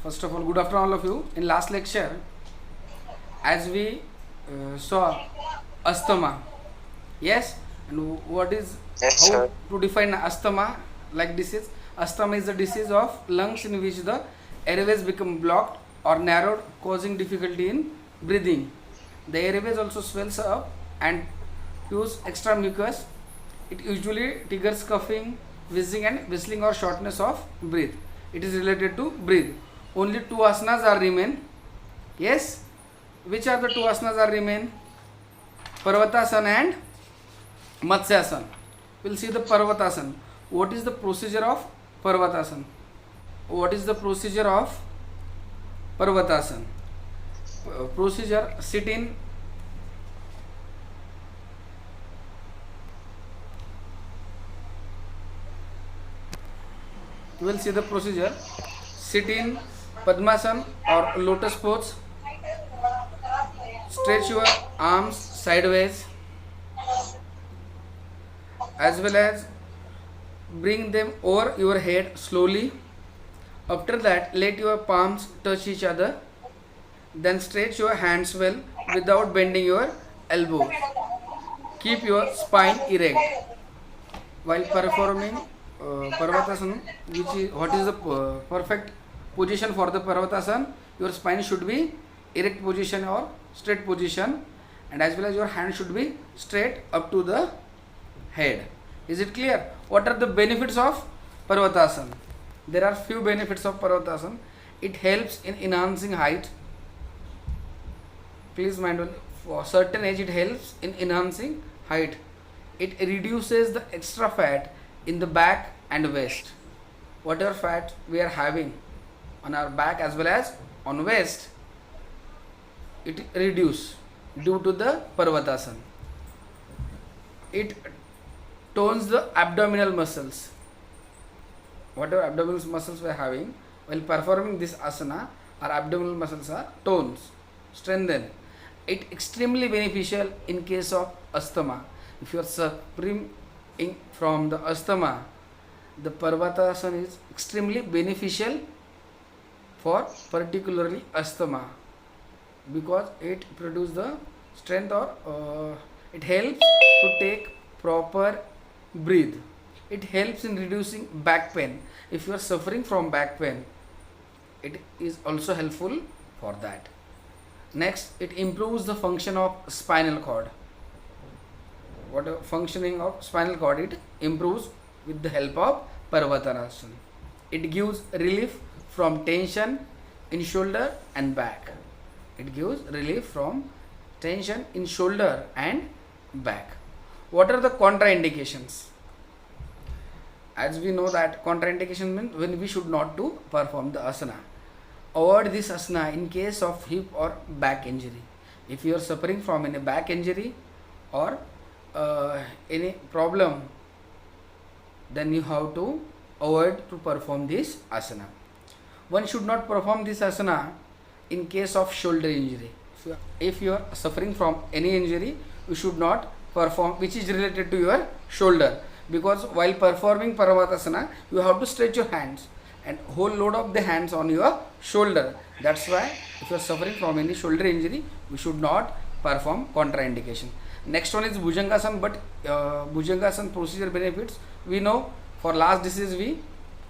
First of all, good afternoon all of you. In last lecture, as we saw asthma, yes, and what is Yes, how sir. to define asthma like disease. Asthma is the disease of lungs in which the airways become blocked or narrowed, causing difficulty in breathing. The airways also swells up and use extra mucus. It usually triggers coughing, wheezing, and whistling or shortness of breath. It is related to breathe. Only two asanas are remain. Yes, which are the two asanas are remain? Parvatasana and Matsyasana. We'll see the Parvatasana. What is the procedure of Parvatasana? What is the procedure of Parvatasana? Procedure: sit in. We'll see the procedure. Sit in Padmasana or lotus pose. Stretch your arms sideways as well as bring them over your head slowly. After that, let your palms touch each other. Then stretch your hands well without bending your elbows. Keep your spine erect. While performing Parvatasana, what is the perfect position for the Parvatasana? Your spine should be erect position or straight position, and as well as your hand should be straight up to the head. Is it clear? What are the benefits of Parvatasana? There are few benefits of Parvatasana. It helps in enhancing height. Please mind, for certain age it helps in enhancing height. It reduces the extra fat in the back and waist. Whatever fat we are having on our back as well as on waist, it reduce due to the Parvatasana. It tones the abdominal muscles. Whatever abdominal muscles we are having while performing this asana, our abdominal muscles are tones, strengthened. It extremely beneficial in case of asthma. If you are suffering from the asthma, the Parvatasana is extremely beneficial for particularly asthma because it produces the strength or it helps to take proper breathe. It helps in reducing back pain. If you are suffering from back pain, it is also helpful for that. Next, it improves the function of spinal cord. What functioning of spinal cord it improves with the help of Parvatasana. It gives relief from tension in shoulder and back. It gives relief from tension in shoulder and back. What are the contraindications? As we know that contraindication means when we should not to perform the asana. Avoid this asana in case of hip or back injury. If you are suffering from any back injury or any problem, then you have to avoid to perform this asana. One should not perform this asana in case of shoulder injury. If you are suffering from any injury, you should not perform which is related to your shoulder, because while performing Parvatasana you have to stretch your hands and whole load of the hands on your shoulder. That's why if you are suffering from any shoulder injury, we should not perform contraindication. Next one is Bhujangasana, but Bhujangasana procedure benefits we know. For last disease we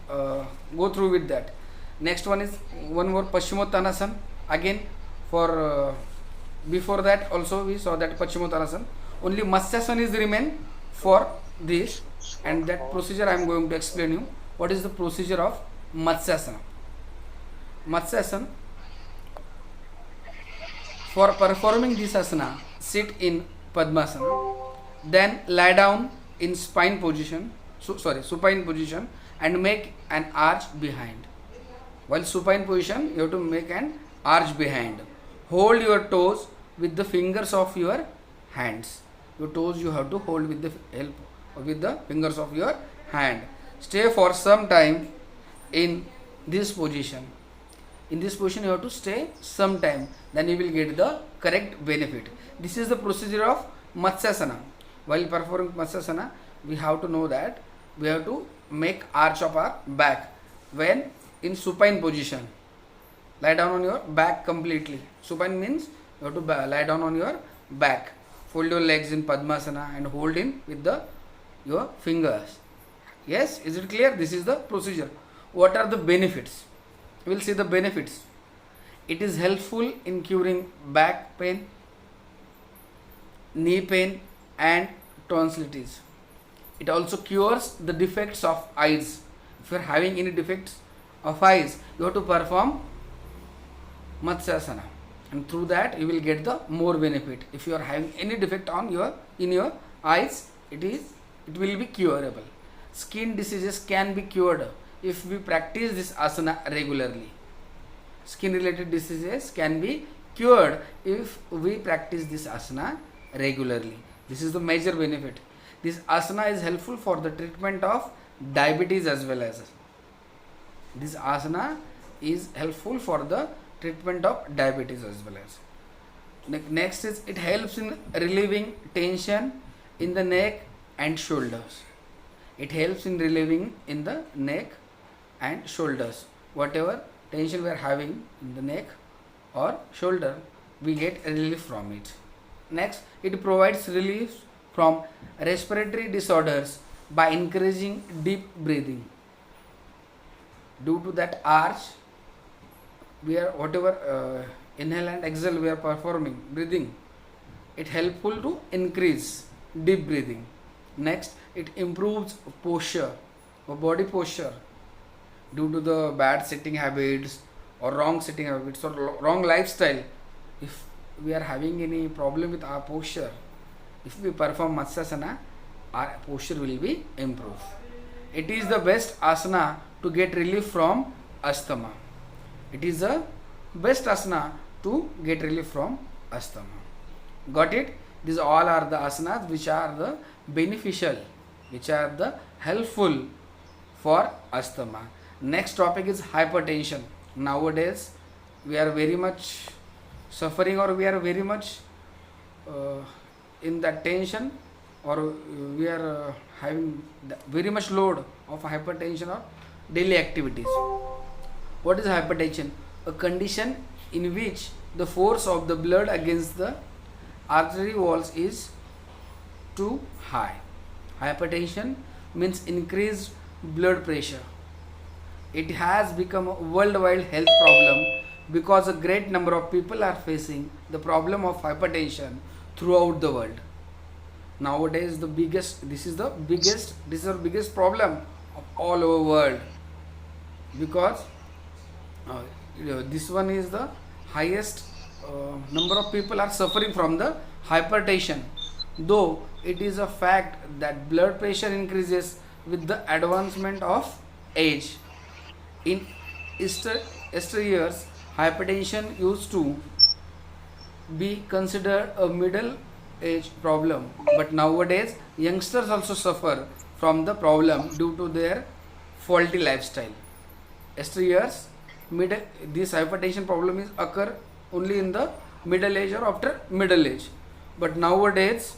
go through with that. Next one is one more Paschimottanasana. Again for before that also we saw that Paschimottanasana. Only Matsyasana is remain for this, and that procedure I am going to explain you. What is the procedure of Matsyasana? Matsyasana, for performing this asana, sit in Padmasana, then lie down in supine position, and make an arch behind. While supine position, you have to make an arch behind. Hold your toes with the fingers of your hands. Your toes you have to hold with the help with the fingers of your hand. Stay for some time in this position. In this position you have to stay some time, then you will get the correct benefit. This is the procedure of Matsyasana. While performing Matsyasana, we have to know that we have to make arch of our back when in supine position. Lie down on your back completely. Supine means you have to lie down on your back. Fold your legs in Padmasana and hold in with your fingers. Yes, is it clear? This is the procedure. What are the benefits? We will see the benefits. It is helpful in curing back pain, knee pain, and tonsillitis. It also cures the defects of eyes. If you are having any defects of eyes, you have to perform Matsyasana, and through that you will get the more benefit. If you are having any defect on in your eyes, it will be curable. Skin diseases can be cured if we practice this asana regularly. Skin related diseases can be cured if we practice this asana regularly. This is the major benefit. This asana is helpful for the treatment of diabetes as well as. This asana is helpful for the treatment of diabetes as well as. Next is it helps in relieving tension in the neck and shoulders. It helps in relieving in the neck and shoulders. Whatever tension we are having in the neck or shoulder, we get relief from it. Next, it provides relief from respiratory disorders by encouraging deep breathing. Due to that arch, we are whatever inhale and exhale we are performing breathing, it helpful to increase deep breathing. Next, it improves posture or body posture due to the bad sitting habits or wrong sitting habits or wrong lifestyle. If we are having any problem with our posture, if we perform Matsyasana, our posture will be improved. It is the best asana to get relief from asthma. It is the best asana to get relief from asthma. Got it? These all are the asanas which are the beneficial, which are the helpful for asthma. Next topic is hypertension. Nowadays we are very much suffering, or we are very much in that tension, or we are having very much load of hypertension or daily activities. What is hypertension? A condition in which the force of the blood against the artery walls is too high. Hypertension means increased blood pressure. It has become a worldwide health problem because a great number of people are facing the problem of hypertension throughout the world. Nowadays, this is the biggest problem of all over world, because this one is the highest number of people are suffering from the hypertension. Though it is a fact that blood pressure increases with the advancement of age. In years, hypertension used to be considered a middle age problem, but nowadays youngsters also suffer from the problem due to their faulty lifestyle. Years, this hypertension problem is occur only in the middle age or after middle age, but nowadays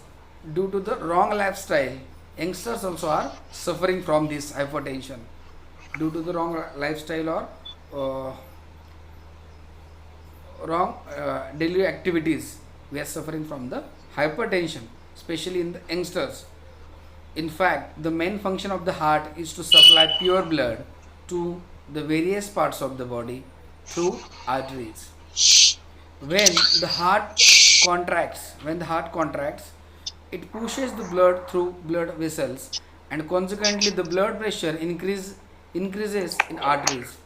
due to the wrong lifestyle, youngsters also are suffering from this hypertension. Due to the wrong lifestyle or wrong daily activities, we are suffering from the hypertension, especially in the youngsters. In fact, the main function of the heart is to supply pure blood to the various parts of the body through arteries. When the heart contracts, it pushes the blood through blood vessels, and consequently the blood pressure increases in arteries.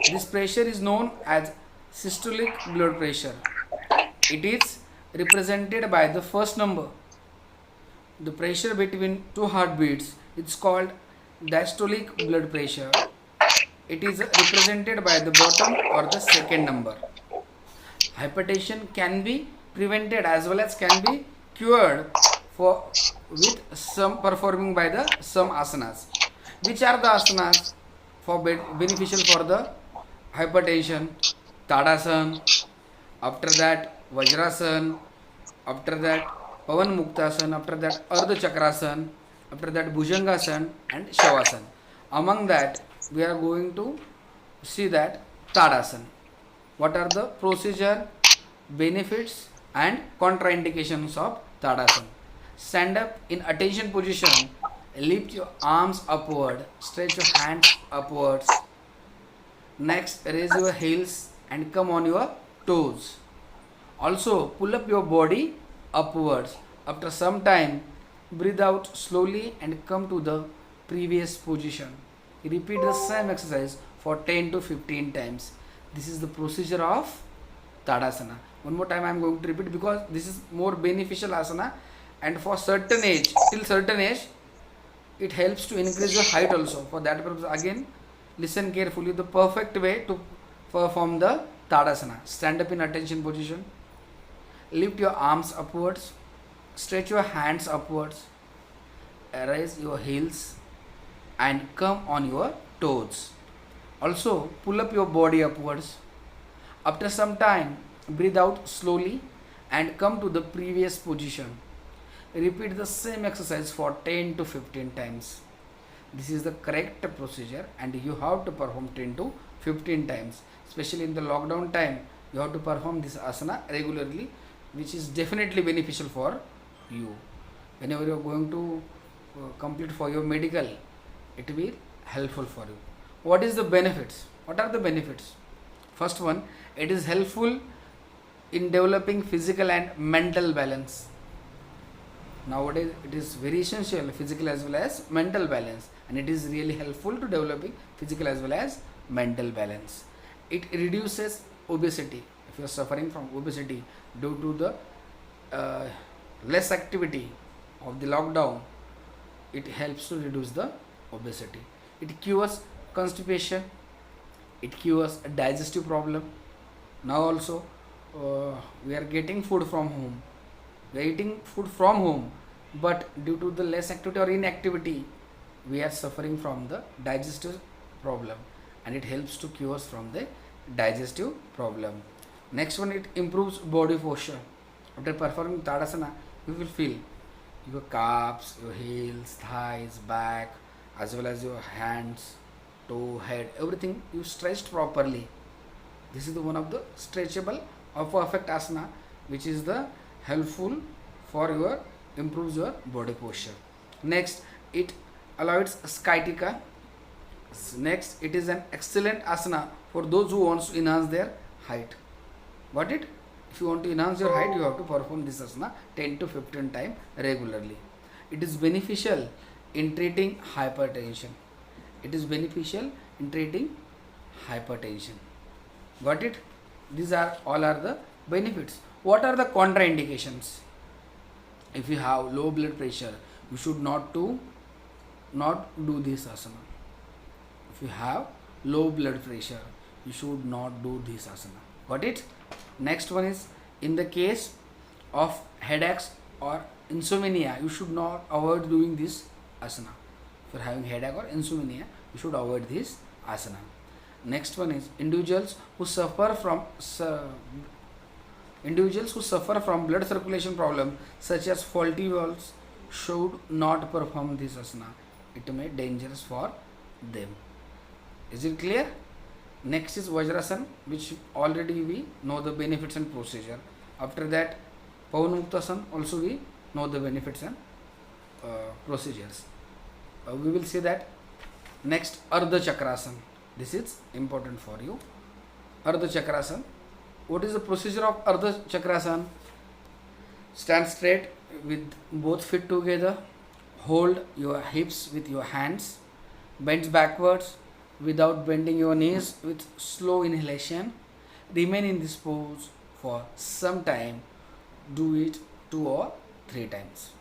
This pressure is known as systolic blood pressure. It is represented by the first number. The pressure between two heartbeats is called diastolic blood pressure. It is represented by the bottom or the second number. Hypertension can be prevented as well as can be cured with some performing by the some asanas. Which are the asanas for beneficial for the hypertension? Tadasana, after that Vajrasana, after that Pavan Muktasana, after that Ardha Chakrasana, after that Bhujangasana and Shavasana. Among that, we are going to see that Tadasana. What are the procedure, benefits and contraindications of Tadasana? Stand up in attention position, lift your arms upward, stretch your hands upwards. Next, raise your heels and come on your toes. Also, pull up your body upwards. After some time, breathe out slowly and come to the previous position. Repeat the same exercise for 10 to 15 times. This is the procedure of Tadasana. One more time I am going to repeat because this is more beneficial asana, and for certain age, till certain age, it helps to increase your height also. For that purpose, again, listen carefully. The perfect way to perform the Tadasana. Stand up in attention position. Lift your arms upwards. Stretch your hands upwards. Raise your heels and come on your toes. Also, pull up your body upwards. After some time, breathe out slowly and come to the previous position. Repeat the same exercise for 10 to 15 times. This is the correct procedure and you have to perform 10 to 15 times. Especially in the lockdown time, you have to perform this asana regularly, which is definitely beneficial for you. Whenever you are going to complete for your medical, it will be helpful for you. What is the benefits? What are the benefits? First one, it is helpful in developing physical and mental balance. Nowadays, it is very essential, physical as well as mental balance, and it is really helpful to developing physical as well as mental balance. It reduces obesity. If you are suffering from obesity due to the less activity of the lockdown, it helps to reduce the obesity. It cures constipation. It cures a digestive problem. Now also, we are getting food from home. We are eating food from home, but due to the less activity or inactivity, we are suffering from the digestive problem, and it helps to cure us from the digestive problem. Next one, it improves body posture. After performing Tadasana, you will feel your calves, your heels, thighs, back, as well as your hands, toe, head, everything you stretched properly. This is the one of the stretchable or perfect asana, which is the helpful for your improves your body posture. Next, it allows sciatica. Next, it is an excellent asana for those who wants to enhance their height. Got it? If you want to enhance your height, you have to perform this asana 10 to 15 times regularly. It is beneficial in treating hypertension. It is beneficial in treating hypertension. Got it? These are all are the benefits. What are the contraindications? If you have low blood pressure, you should not do this asana. If you have low blood pressure, you should not do this asana. Got it? Next one is, in the case of headaches or insomnia, you should not avoid doing this asana. If you are having headache or insomnia, you should avoid this asana. Next one is, individuals who suffer from blood circulation problem such as faulty valves should not perform this asana. It may be dangerous for them. Is it clear? Next is Vajrasana, which already we know the benefits and procedure. After that, Pavan Muktasana, also we know the benefits and procedures. We will see that. Next, Ardha Chakrasana. This is important for you. Ardha Chakrasana. What is the procedure of Ardha Chakrasana? Stand straight with both feet together. Hold your hips with your hands. Bend backwards without bending your knees with slow inhalation. Remain in this pose for some time. Do it 2 or 3 times.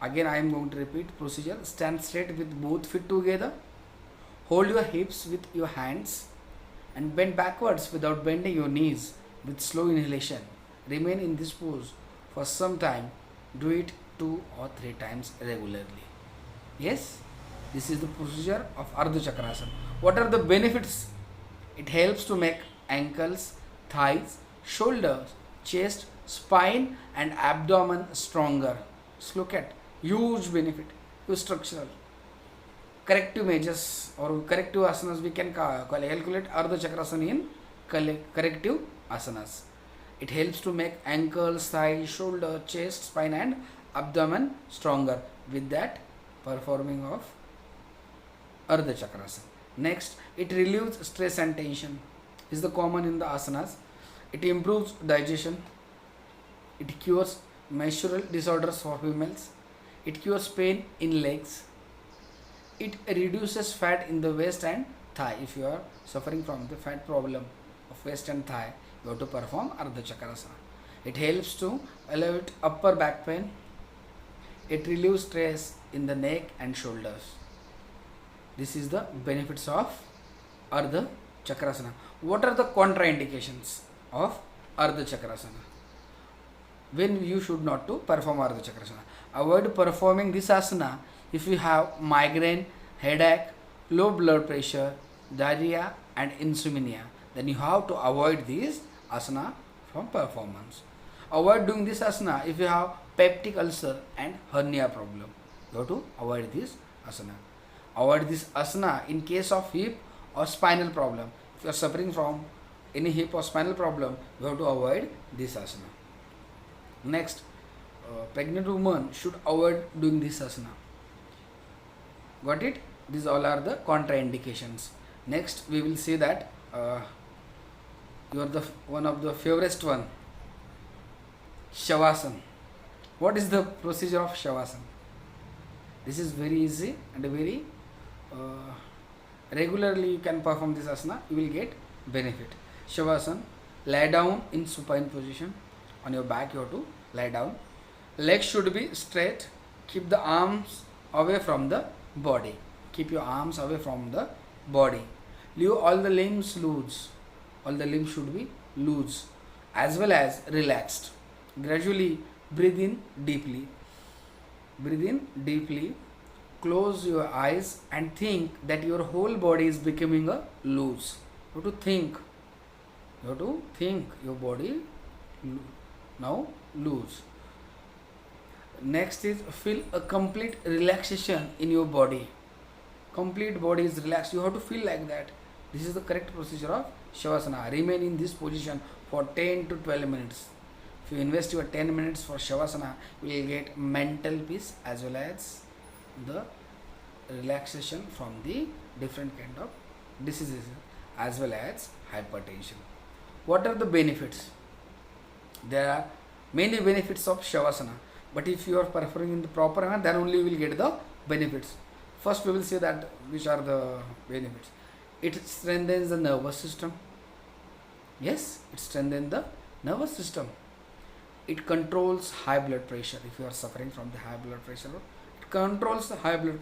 Again, I am going to repeat procedure. Stand straight with both feet together. Hold your hips with your hands and bend backwards without bending your knees with slow inhalation. Remain in this pose for some time. Do it 2 or 3 times regularly. Yes, this is the procedure of Ardha Chakrasana. What are the benefits? It helps to make ankles, thighs, shoulders, chest, spine and abdomen stronger. Just look at huge benefit, huge structural. corrective measures or corrective asanas we can calculate Ardha Chakrasana in corrective asanas. It helps to make ankles, thighs, shoulder, chest, spine and abdomen stronger with that performing of Ardha Chakrasana. Next, it relieves stress and tension. Is the common in the asanas. It improves digestion. It cures menstrual disorders for females. It cures pain in legs. It reduces fat in the waist and thigh. If you are suffering from the fat problem of waist and thigh, you have to perform Ardha Chakrasana. It helps to alleviate upper back pain. It relieves stress in the neck and shoulders. This is the benefits of Ardha Chakrasana. What are the contraindications of Ardha Chakrasana? When you should not to perform Ardha Chakrasana. Avoid performing this asana if you have migraine, headache, low blood pressure, diarrhea and insomnia. Then you have to avoid this asana from performance. Avoid doing this asana if you have peptic ulcer and hernia problem. You have to avoid this asana. Avoid this asana in case of hip or spinal problem. If you are suffering from any hip or spinal problem, you have to avoid this asana. Next, pregnant woman should avoid doing this asana. Got it? These all are the contraindications. Next, we will see that you are the one of the favorite one, Shavasana. What is the procedure of Shavasana? This is very easy and very regularly you can perform this asana, you will get benefit. Shavasana, lie down in supine position. On your back you have to lie down. Legs should be straight. Keep the arms away from the body. Keep your arms away from the body. Leave all the limbs loose. All the limbs should be loose as well as relaxed. Gradually breathe in deeply. Breathe in deeply. Close your eyes and think that your whole body is becoming a loose. You have to think. You have to think your body now loose. Next is feel a complete relaxation in your body. Complete body is relaxed. You have to feel like that. This is the correct procedure of Shavasana. Remain in this position for 10 to 12 minutes. If you invest your 10 minutes for Shavasana, you will get mental peace as well as the relaxation from the different kind of diseases as well as hypertension. What are the benefits? There are many benefits of Shavasana, but if you are performing in the proper manner, then only you will get the benefits. First we will see that which are the benefits. It strengthens the nervous system. Yes, it strengthens the nervous system. It controls high blood pressure. If you are suffering from the high blood pressure, it controls the high blood.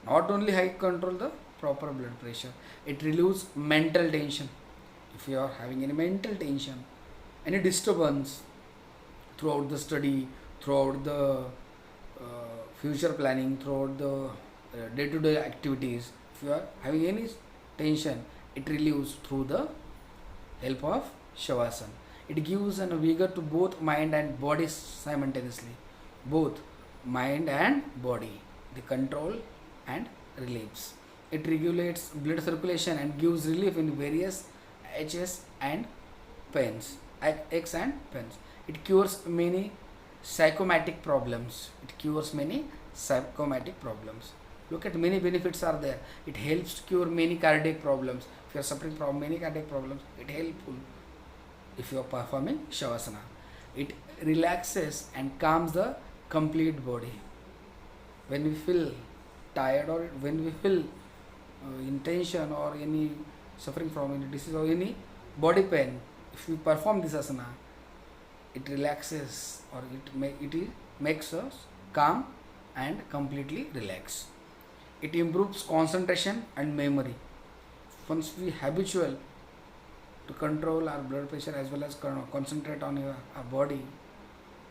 Not only high control the proper blood pressure, it relieves mental tension. If you are having any mental tension, any disturbance throughout the study, throughout the future planning, throughout the day-to-day activities, if you are having any tension, it relieves through the help of Shavasana. It gives a vigor to both mind and body simultaneously. Both mind and body. The control and relieves. It regulates blood circulation and gives relief in various aches and pains. Aches and pains. It cures many psychomatic problems. It cures many psychomatic problems. Look at many benefits are there. It helps to cure many cardiac problems. If you are suffering from many cardiac problems, it helpful if you are performing Shavasana. It relaxes and calms the complete body. When we feel tired or when we feel in tension or any suffering from any disease or any body pain, if we perform this asana, it relaxes or it makes us calm and completely relax. It improves concentration and memory. Once we habitual to control our blood pressure as well as concentrate on our body,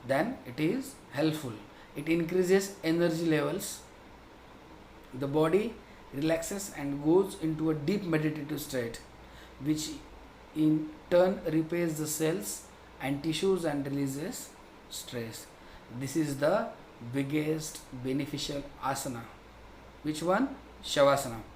then it is helpful. It increases energy levels. The body relaxes and goes into a deep meditative state, which in turn repairs the cells and tissues and releases stress. This is the biggest beneficial asana. Which one? Shavasana.